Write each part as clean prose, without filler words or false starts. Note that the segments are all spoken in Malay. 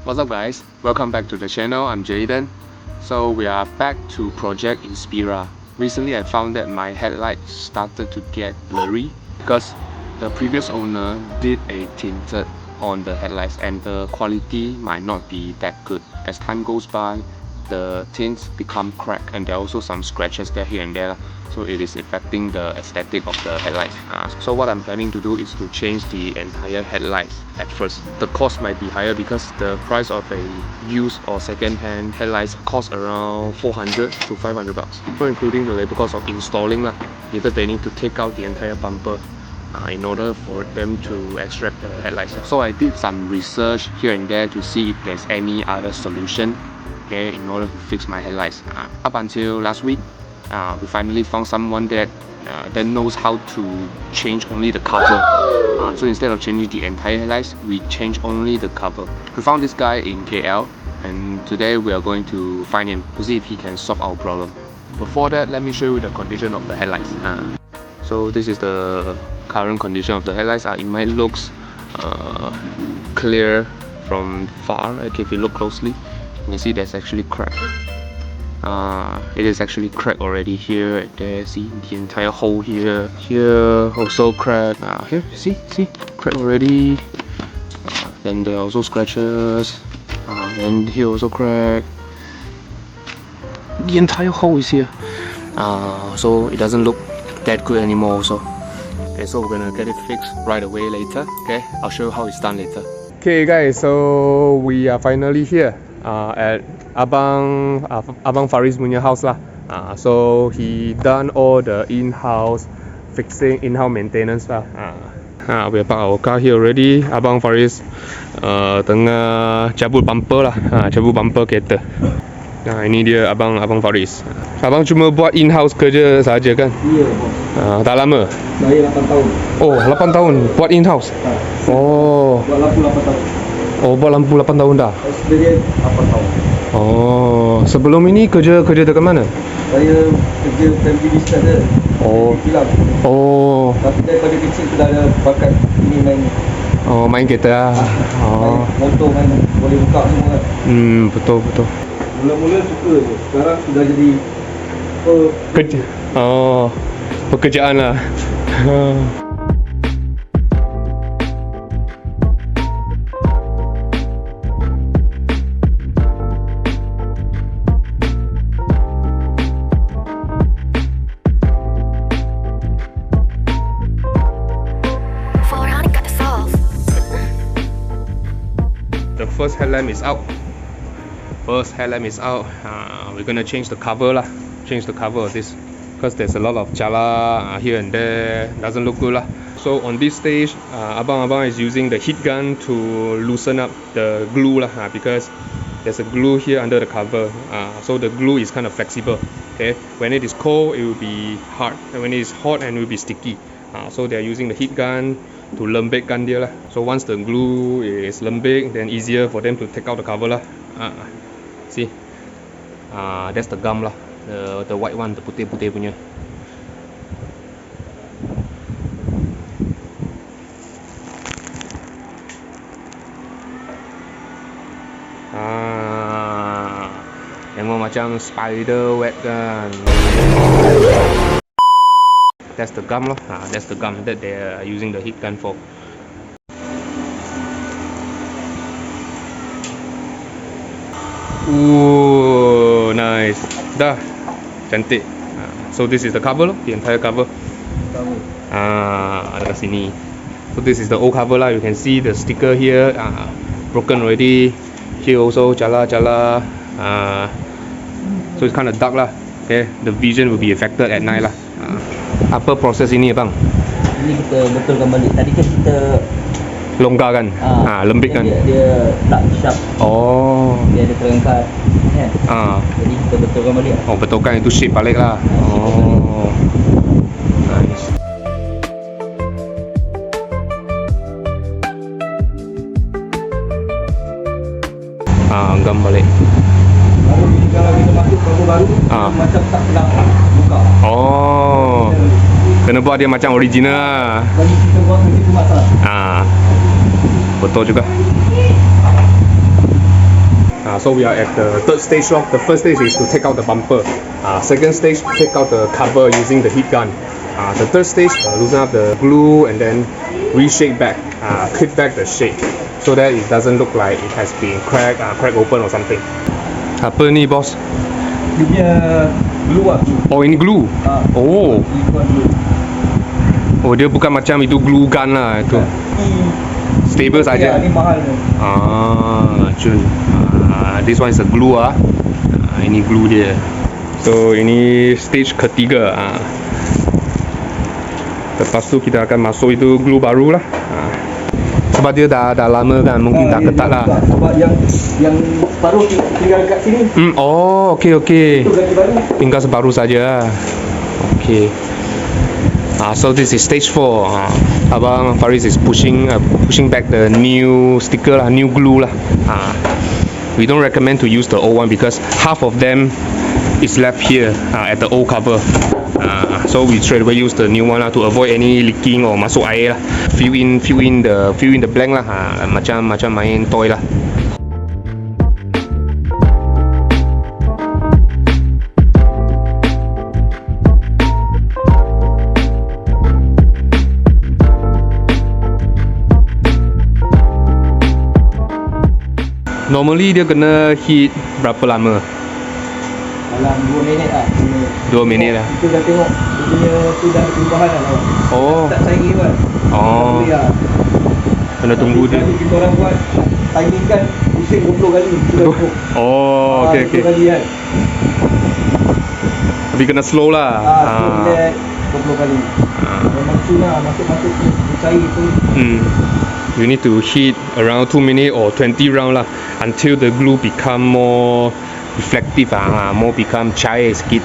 What's up guys, welcome back to the channel. I'm Jaden. So we are back to Proton Inspira. Recently I found that my headlights started to get blurry because the previous owner did a tinted on the headlights and the quality might not be that good. As time goes by, the tints become cracked and there are also some scratches there here and there. So it is affecting the aesthetic of the headlights. So what I'm planning to do is to change the entire headlights at first. The cost might be higher because the price of a used or second-hand headlights cost around 400 to 500 bucks. So including the labor cost of installing because they need to take out the entire bumper in order for them to extract the headlights. So I did some research here and there to see if there's any other solution in order to fix my headlights. Up until last week, we finally found someone that knows how to change only the cover. So instead of changing the entire headlights, we change only the cover. We found this guy in KL, and today we are going to find him to see if he can solve our problem. Before that, let me show you the condition of the headlights. So this is the current condition of the headlights. It might look clear from far. Okay, if you look closely, you can see there's actually crack. It is actually cracked already here and there. See the entire hole here. Here also cracked. Here, see, cracked already. Then there are also scratches. And here also cracked. The entire hole is here. So it doesn't look that good anymore also. Okay, so we're gonna get it fixed right away later. Okay, I'll show you how it's done later. Okay guys, so we are finally here at Abang Faris punya house lah. So he done all the in-house fixing, in-house maintenance lah. We have parked our car here already. Abang Faris tengah cabut bumper lah, cabut bumper kereta. Ini dia Abang Faris. Abang cuma buat in-house kerja saja kan? Ya. Tak lama? Saya 8 tahun. Oh, 8 tahun buat in-house? Oh. Buat lampu 8 tahun. Oh, buat lampu 8 tahun dah? Experience 8 tahun. Oh, sebelum ini kerja dekat mana? Saya kerja family business je. Oh. Film. Oh. Tapi daripada kecil sudah ada bakat ini main. Oh, main kereta lah. Main motor, main boleh buka semua kan. Betul. Mula-mula suka je. Sekarang sudah jadi Kerja. Oh, pekerjaan lah. The first headlamp is out. We're gonna change the cover lah. Change the cover of this because there's a lot of jala here and there. Doesn't look good lah. So on this stage, Abang is using the heat gun to loosen up the glue lah. Because there's a glue here under the cover. So the glue is kind of flexible. Okay, when it is cold, it will be hard, and when it is hot, and it will be sticky. So they're using the heat gun to lembekkan dia lah. So once the glue is lembek, then easier for them to take out the cover lah. See, that's the gum lah, the white one, the putih punya. Tengok macam spider web kan. That's the gum lah. That's the gum that they are using the heat gun for. Ooh, nice. Dah, cantik. So this is the cover, the entire cover. Ada kat sini. So this is the old cover lah. You can see the sticker here, broken already. Here also jala. So it's kind of dark lah. Okay, the vision will be affected at night lah. Apa proses ini bang? Ini kita betulkan balik. Tadi kan kita longgarkan, lembikkan. Dia tak sharp. Oh. Dia ada terangkat. Kan? Jadi kita betulkan balik. Oh, betulkan itu shape balik lah. Oh. Nice. Gam balik. Kalau kita masuk kabel baru, macam tak kena buka. Oh. Kena buat dia macam original lah. Bagi kita buat begitu masalah. Betul juga. So we are at the third stage lor. The first stage is to take out the bumper. Second stage, take out the cover using the heat gun. The third stage, loosen up the glue and then reshape back, clip back the shape so that it doesn't look like it has been cracked open or something. Apa ni bos? Dia punya glue lah. Oh ini glue. Oh. Glue. Oh dia bukan macam itu glue gun lah itu. Stable saja. Ni mahal ni. Cun. This one is a glue ini glue dia. So ini stage ketiga. Lepas tu kita akan masuk itu glue baru lah. Sebab dia dah lama kan, mungkin dah ketat lah. Sebab yang separuh tinggal dekat sini. Oh, okey. Itu ganti baru. Tinggal separuh saja. Okey. So this is stage 4. Abang Faris is pushing back the new sticker lah, new glue lah. We don't recommend to use the old one because half of them is left here at the old cover. So we straight away use the new one lah to avoid any leaking or masuk air lah. Fill in the blank lah. Macam main toy lah. Normally dia kena heat berapa lama? Dalam 2 minit lah. 2 minit lah. Kita dah tengok dia punya tu dah ada perubahan lah. Oh. Tak cair kan. Oh. Kena tunggu dia. Kita orang buat timing kan pusing 20 kali. Oh, okey. 20 kali kan. Tapi kena slow lah. Relax 20 kali. Memang tu lah masuk cair tu. You need to heat around 2 minutes or 20 round lah until the glue become more reflective more become cair sikit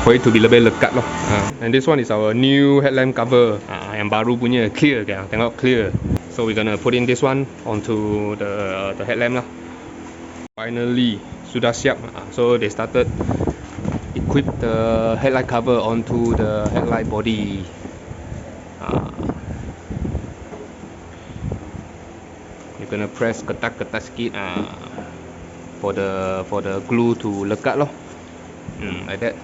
for it to be lebih lekat loh. And this one is our new headlamp cover yang baru punya, clear kan, tengok clear. So we're gonna put in this one onto the headlamp lah. Finally sudah siap. So they started equip the headlight cover onto the headlight body. You're gonna press ketat sikit for the glue to lekat loh. Like that.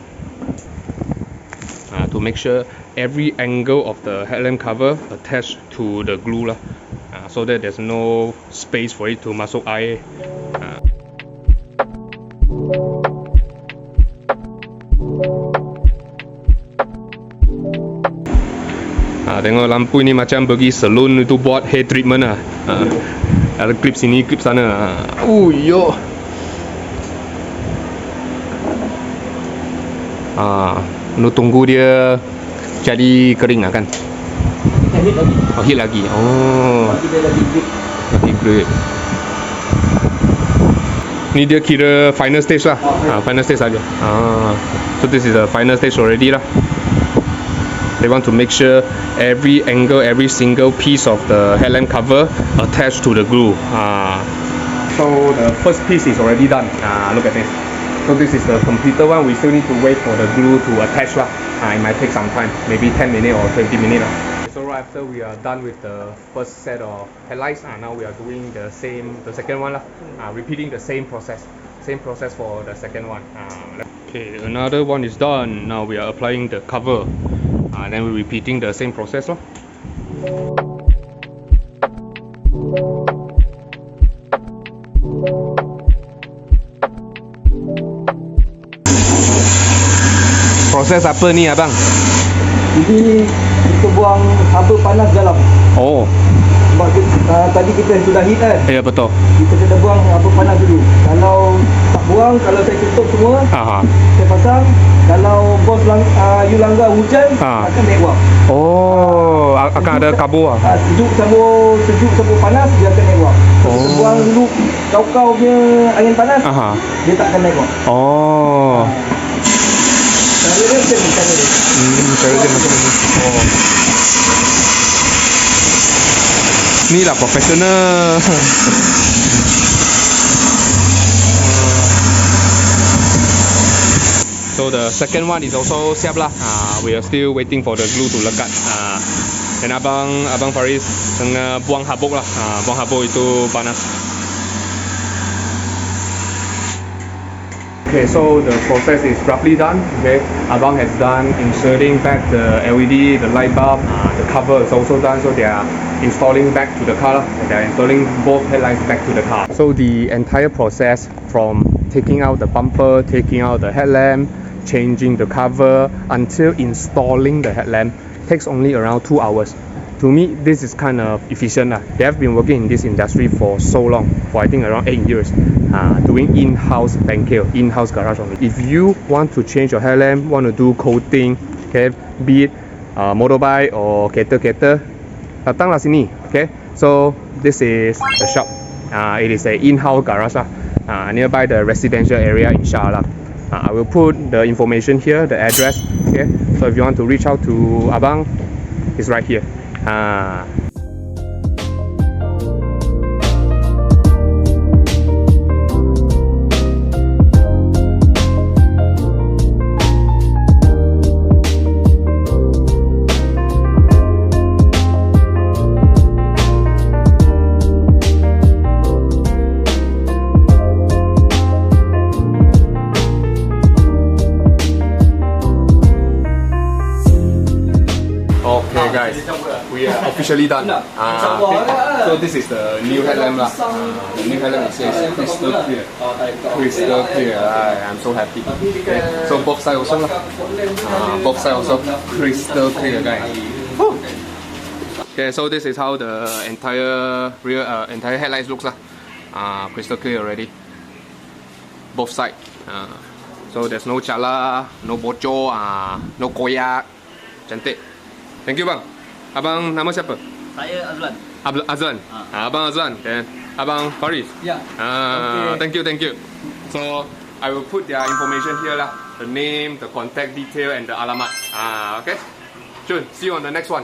To make sure every angle of the headlamp cover attached to the glue lah. So that there's no space for it to masuk air. Tengok lampu ini macam pergi salon itu buat hair treatment lah. Ada clip sini, clip sana. Yo. Nu tunggu dia jadi kering lah kan. Heat lagi. Oh, heat lagi. Oh. Dia lagi grip. Lagi grip. Ni dia kira final stage lah. Final stage saja. So this is the final stage already lah. They want to make sure every angle, every single piece of the headlamp cover attached to the glue. So the first piece is already done. Look at this. So this is the completed one. We still need to wait for the glue to attach lah. It might take some time, maybe 10 minutes or 20 minutes lah. So right after we are done with the first set of headlights, now we are doing the second one lah. Repeating the same process for the second one. Okay, another one is done. Now we are applying the cover. Then we're repeating the same process loh. Proses apa ni abang? Ini kita buang haba panas dalam. Oh. Sebab tadi kita sudah heat kan. Ya betul. Kita kena buang haba panas dulu. Kalau tak buang, kalau saya tutup semua, saya pasang. Kalau bos you langgar hujan, akan naik wang. Oh, akan ada kabur lah. Sejuk sambung panas, dia akan naik wang. Kita buang dulu kau punya angin panas, dia tak akan naik wang. Oh. Cara dia macam ni. Cara dia macam ni. Oh. Ni lah professional. So the second one is also siap lah. We are still waiting for the glue to lekat. Dan abang Faris tengah buang habuk lah. Buang habuk itu panas. Okay, so the process is roughly done. Okay, Abang has done inserting back the LED, the light bulb, the cover is also done. So they are installing back to the car. They are installing both headlights back to the car. So the entire process from taking out the bumper, taking out the headlamp, changing the cover until installing the headlamp takes only around 2 hours. To me, this is kind of efficient. They have been working in this industry for so long, for I think around 8 years, doing in-house bengkel, in-house garage only. If you want to change your headlamp, want to do coating, okay, be it motorbike or cater, datanglah sini. Okay, so this is the shop. It is a in-house garage nearby the residential area in Shah Alam. I will put the information here, the address. Okay, so if you want to reach out to Abang, it's right here. Okay guys, we are officially done. So this is the new headlamp lah. The new headlamp says crystal clear. Crystal clear. I'm so happy. Okay. So both sides also lah. Both sides also crystal clear guys. Okay, so this is how the entire rear entire headlights looks lah. Crystal clear already. Both sides. So there's no chala, no bocor, no koyak. Cantik. Thank you bang. Abang nama siapa? Saya Azlan. Azlan. Abang Azlan. Dan Abang Fortis. Ya. Thank you. So I will put their information here lah. The name, the contact detail, and the alamat. Okay. Sure. See you on the next one.